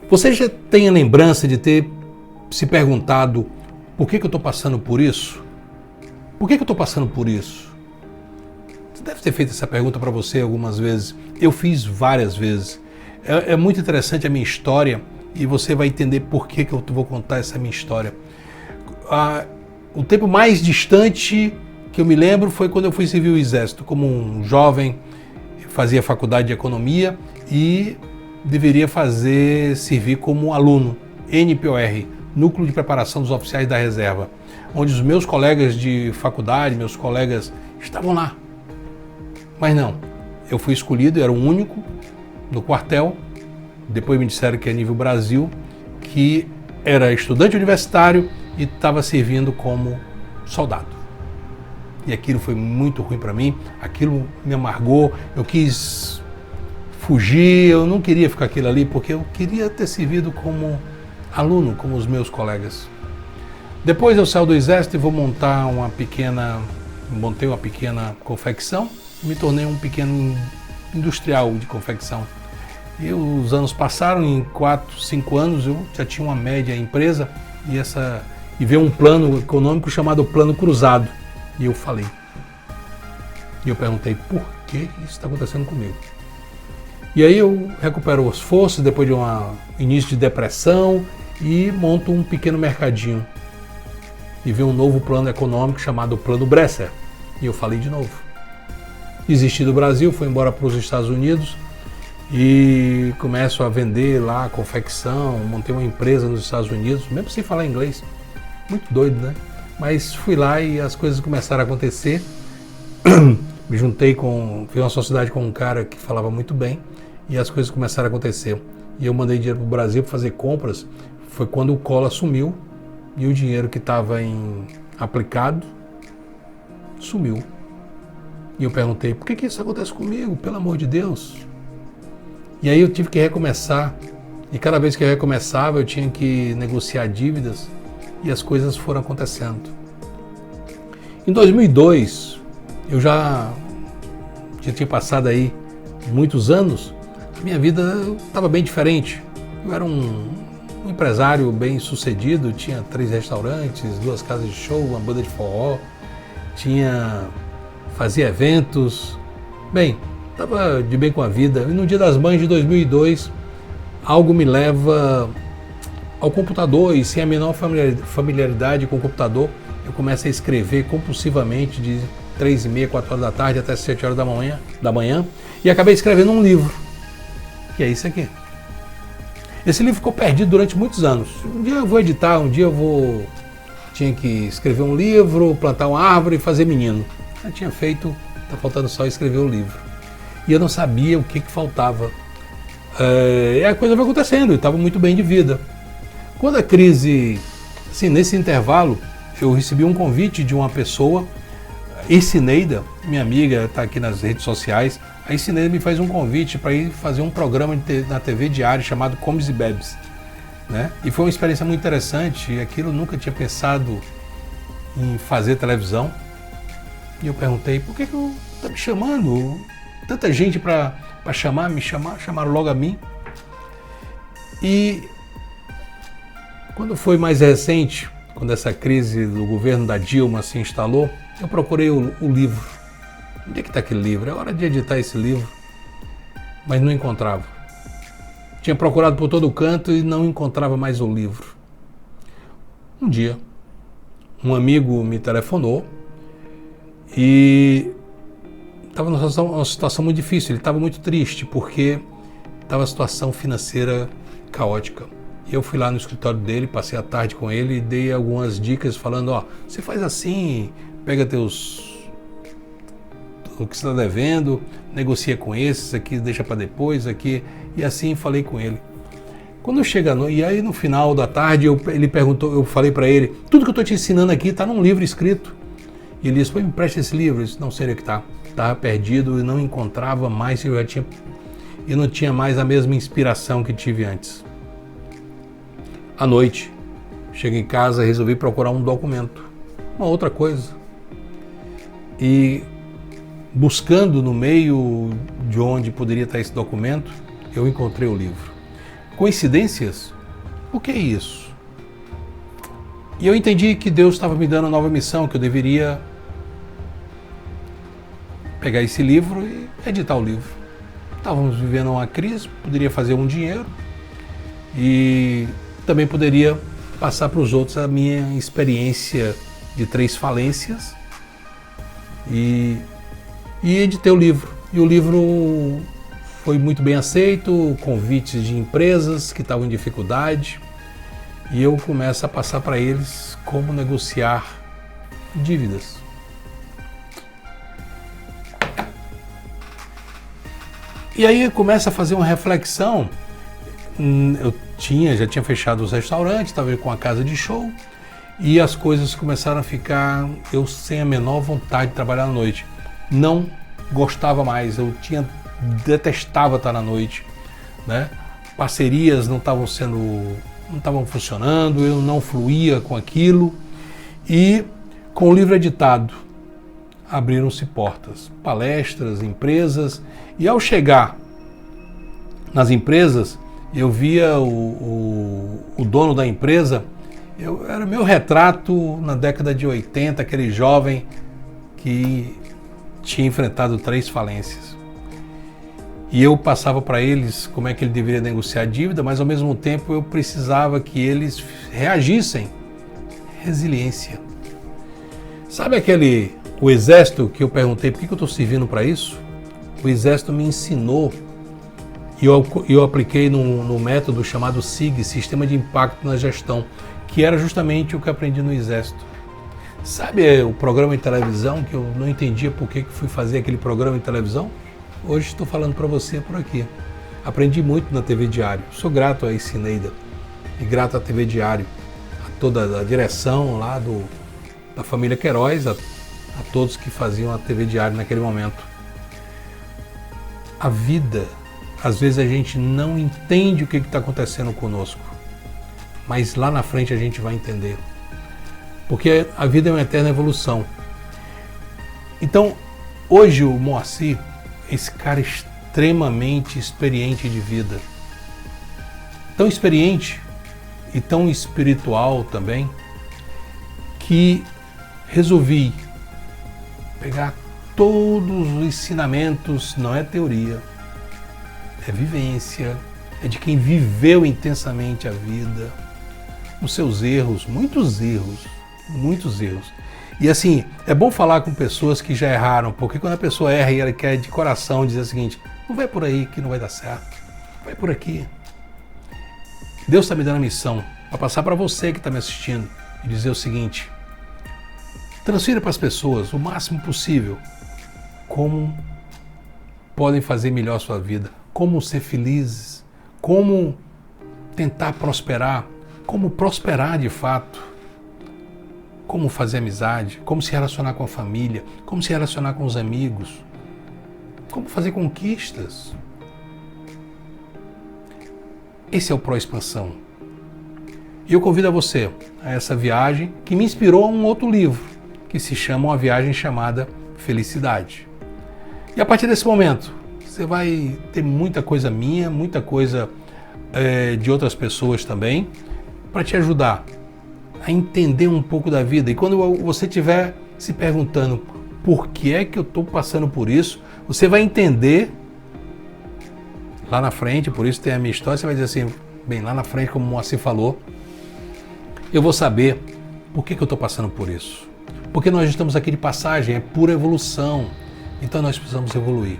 Você já tem a lembrança de ter se perguntado por que eu estou passando por isso? Por que eu estou passando por isso? Você deve ter feito essa pergunta para você algumas vezes. Eu fiz várias vezes. É muito interessante a minha história e você vai entender por que eu vou contar essa minha história. O tempo mais distante que eu me lembro foi quando eu fui servir o Exército. Como um jovem, fazia faculdade de Economia e deveria servir como aluno, NPOR, Núcleo de Preparação dos Oficiais da Reserva, onde os meus colegas de faculdade, meus colegas estavam lá. Mas não, eu fui escolhido, eu era o único no quartel, depois me disseram que é nível Brasil, que era estudante universitário e estava servindo como soldado. E aquilo foi muito ruim para mim, aquilo me amargou, eu quis fugir, eu não queria ficar aquilo ali, porque eu queria ter servido como aluno, como os meus colegas. Depois eu saio do Exército e vou montei uma pequena confecção e me tornei um pequeno industrial de confecção. E os anos passaram, em 4, 5 anos eu já tinha uma média empresa e veio um plano econômico chamado Plano Cruzado. E eu falei. E eu perguntei, por que isso está acontecendo comigo? E aí eu recupero as forças depois de um início de depressão e monto um pequeno mercadinho. E veio um novo plano econômico chamado Plano Bresser. E eu falei de novo. Desisti do Brasil, fui embora para os Estados Unidos e começo a vender lá confecção, montei uma empresa nos Estados Unidos, mesmo sem falar inglês. Muito doido, né? Mas fui lá e as coisas começaram a acontecer. Me fiz uma sociedade com um cara que falava muito bem e as coisas começaram a acontecer. E eu mandei dinheiro para o Brasil para fazer compras. Foi quando o Collor assumiu e o dinheiro que estava aplicado sumiu. E eu perguntei, por que isso acontece comigo? Pelo amor de Deus. E aí eu tive que recomeçar. E cada vez que eu recomeçava, eu tinha que negociar dívidas. E as coisas foram acontecendo. Em 2002, eu já tinha passado aí muitos anos, a minha vida estava bem diferente. Eu era um empresário bem sucedido, tinha 3 restaurantes, 2 casas de show, uma banda de forró, fazia eventos. Bem, estava de bem com a vida. E no Dia das Mães de 2002, algo me leva ao computador e sem a menor familiaridade com o computador, eu começo a escrever compulsivamente de 3h30, 4 horas da tarde até 7 horas da manhã e acabei escrevendo um livro, que é isso aqui. Esse livro ficou perdido durante muitos anos. Um dia eu vou editar, tinha que escrever um livro, plantar uma árvore e fazer menino. Eu tinha feito, tá faltando só escrever o livro. E eu não sabia o que faltava. E a coisa vai acontecendo, eu estava muito bem de vida. Quando a crise, assim, nesse intervalo, eu recebi um convite de uma pessoa, Ircineida, minha amiga, está aqui nas redes sociais. A Ircineida me faz um convite para ir fazer um programa na TV diário chamado Comes e Bebes, né? E foi uma experiência muito interessante, e aquilo eu nunca tinha pensado em fazer televisão. E eu perguntei, por que está me chamando? Tanta gente para chamaram logo a mim. E quando foi mais recente, quando essa crise do governo da Dilma se instalou, eu procurei o livro. Onde é que está aquele livro? É hora de editar esse livro. Mas não encontrava. Tinha procurado por todo canto e não encontrava mais o livro. Um dia, um amigo me telefonou e estava numa situação muito difícil. Ele estava muito triste porque estava a situação financeira caótica. E eu fui lá no escritório dele, passei a tarde com ele e dei algumas dicas falando, você faz assim, pega o que você está devendo, negocia com esses aqui, deixa para depois aqui, e assim falei com ele. Quando chega e aí no final da tarde ele perguntou, eu falei para ele, tudo que eu estou te ensinando aqui está num livro escrito. E ele disse, me empresta esse livro. Eu disse, não sei onde é que está. Estava perdido e não encontrava mais, eu não tinha mais a mesma inspiração que tive antes. À noite, cheguei em casa e resolvi procurar um documento, uma outra coisa. E buscando no meio de onde poderia estar esse documento, eu encontrei o livro. Coincidências? Por que isso? E eu entendi que Deus estava me dando uma nova missão, que eu deveria pegar esse livro e editar o livro. Estávamos vivendo uma crise, poderia fazer um dinheiro e também poderia passar para os outros a minha experiência de 3 falências e editei o livro. E o livro foi muito bem aceito, convites de empresas que estavam em dificuldade, e eu começo a passar para eles como negociar dívidas. E aí começa a fazer uma reflexão. Eu já tinha fechado os restaurantes, estava com a casa de show, e as coisas começaram a ficar, eu sem a menor vontade de trabalhar à noite. Não gostava mais, detestava estar na noite, né? Parcerias não estavam funcionando, eu não fluía com aquilo, e com o livro editado abriram-se portas, palestras, empresas, e ao chegar nas empresas eu via o dono da empresa, era meu retrato na década de 80, aquele jovem que tinha enfrentado 3 falências. E eu passava para eles como é que ele deveria negociar a dívida, mas ao mesmo tempo eu precisava que eles reagissem. Resiliência. Sabe o exército que eu perguntei por que eu estou servindo para isso? O exército me ensinou, e eu apliquei no método chamado SIG, Sistema de Impacto na Gestão, que era justamente o que aprendi no exército. Sabe o programa de televisão que eu não entendia por que fui fazer aquele programa de televisão? Hoje estou falando para você por aqui. Aprendi muito na TV Diário. Sou grato a Cineida e grato à TV Diário, a toda a direção lá da família Queiroz, a todos que faziam a TV Diário naquele momento. A vida, às vezes a gente não entende o que está acontecendo conosco, mas lá na frente a gente vai entender. Porque a vida é uma eterna evolução. Então, hoje o Moacir, esse cara extremamente experiente de vida, tão experiente e tão espiritual também, que resolvi pegar todos os ensinamentos, não é teoria, é vivência, é de quem viveu intensamente a vida, os seus erros, muitos erros. E assim, é bom falar com pessoas que já erraram, porque quando a pessoa erra e ela quer de coração dizer o seguinte: não vai por aí que não vai dar certo, vai por aqui. Deus está me dando a missão para passar para você que está me assistindo e dizer o seguinte: transfira para as pessoas o máximo possível como podem fazer melhor a sua vida, como ser felizes, como tentar prosperar, como prosperar de fato, como fazer amizade, como se relacionar com a família, como se relacionar com os amigos, como fazer conquistas. Esse é o Pró-Expansão. E eu convido a você a essa viagem que me inspirou a um outro livro, que se chama Uma Viagem Chamada Felicidade. E a partir desse momento, você vai ter muita coisa minha, muita coisa de outras pessoas também, para te ajudar a entender um pouco da vida. E quando você estiver se perguntando por que é que eu estou passando por isso, você vai entender lá na frente, por isso tem a minha história, você vai dizer assim, bem, lá na frente, como o Moacir falou, eu vou saber por que eu estou passando por isso. Porque nós estamos aqui de passagem, é pura evolução, então nós precisamos evoluir.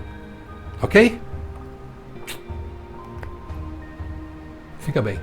Ok? Fica bem.